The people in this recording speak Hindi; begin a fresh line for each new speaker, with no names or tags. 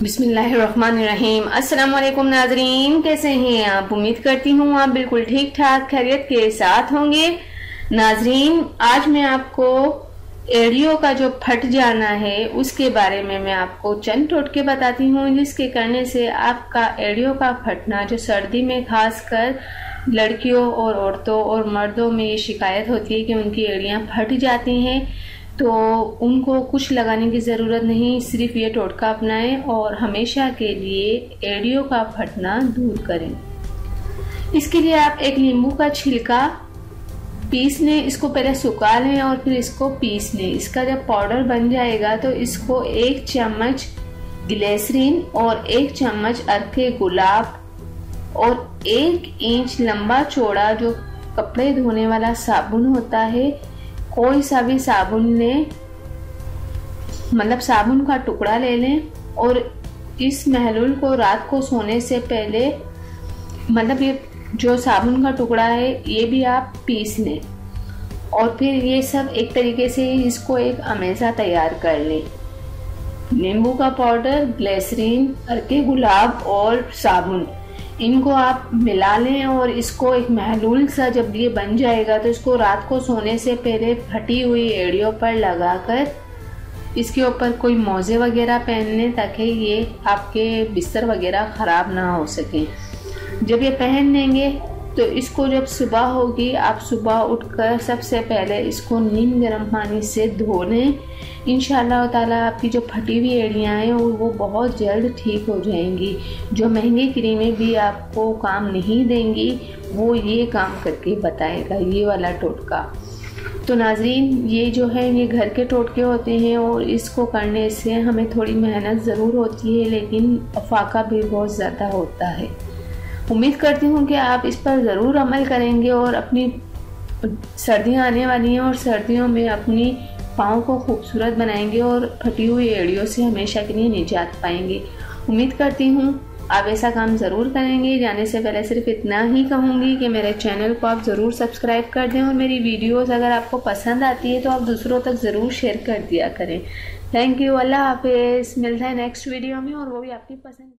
बिस्मिल्लाहिर्रहमानिर्रहीम। अस्सलाम वालेकुम नाजरीन, कैसे हैं आप? उम्मीद करती हूँ आप बिल्कुल ठीक ठाक खैरियत के साथ होंगे। नाजरीन, आज मैं आपको एड़ियों का जो फट जाना है उसके बारे में मैं आपको चंद टोटके बताती हूँ, जिसके करने से आपका एड़ियों का फटना, जो सर्दी में खासकर लड़कियों और औरतों और मर्दों में ये शिकायत होती है कि उनकी एड़ियाँ फट जाती हैं, तो उनको कुछ लगाने की ज़रूरत नहीं, सिर्फ ये टोटका अपनाएं और हमेशा के लिए एड़ियों का फटना दूर करें। इसके लिए आप एक नींबू का छिलका पीस लें, इसको पहले सुखा लें और फिर इसको पीस लें। इसका जब पाउडर बन जाएगा तो इसको 1 चम्मच ग्लिसरीन और 1 चम्मच अर्के गुलाब और 1 इंच लंबा चौड़ा जो कपड़े धोने वाला साबुन होता है, कोई सा भी साबुन लें, मतलब साबुन का टुकड़ा ले लें और इस महलूल को रात को सोने से पहले, मतलब ये जो साबुन का टुकड़ा है ये भी आप पीस लें और फिर ये सब एक तरीके से इसको एक अमेज़ा तैयार कर लें। नींबू का पाउडर, ग्लिसरीन, अर्के गुलाब और साबुन, इनको आप मिला लें और इसको एक महलूल सा जब ये बन जाएगा तो इसको रात को सोने से पहले फटी हुई एड़ियों पर लगाकर इसके ऊपर कोई मोजे वगैरह पहन लें ताकि ये आपके बिस्तर वगैरह ख़राब ना हो सके। जब ये पहन लेंगे तो इसको जब सुबह होगी, आप सुबह उठकर सबसे पहले इसको नीम गर्म पानी से धो लें। इंशाअल्लाह ताला आपकी जो फटी हुई एड़ियाँ हैं वो बहुत जल्द ठीक हो जाएंगी। जो महंगी क्रीमें भी आपको काम नहीं देंगी वो ये काम करके बताएगा, ये वाला टोटका। तो नाजरीन, ये जो है ये घर के टोटके होते हैं और इसको करने से हमें थोड़ी मेहनत ज़रूर होती है, लेकिन फ़ायदा भी बहुत ज़्यादा होता है। उम्मीद करती हूँ कि आप इस पर ज़रूर अमल करेंगे और अपनी सर्दियाँ आने वाली हैं और सर्दियों में अपनी पाँव को खूबसूरत बनाएंगे और फटी हुई एड़ियों से हमेशा के लिए निजात पाएंगे। उम्मीद करती हूँ आप ऐसा काम ज़रूर करेंगे। जाने से पहले सिर्फ इतना ही कहूँगी कि मेरे चैनल को आप ज़रूर सब्सक्राइब कर दें और मेरी वीडियोस अगर आपको पसंद आती है तो आप दूसरों तक ज़रूर शेयर कर दिया करें। Thank you. अल्लाह हाफिज़। मिलता है नेक्स्ट वीडियो में और वो भी आपकी पसंद।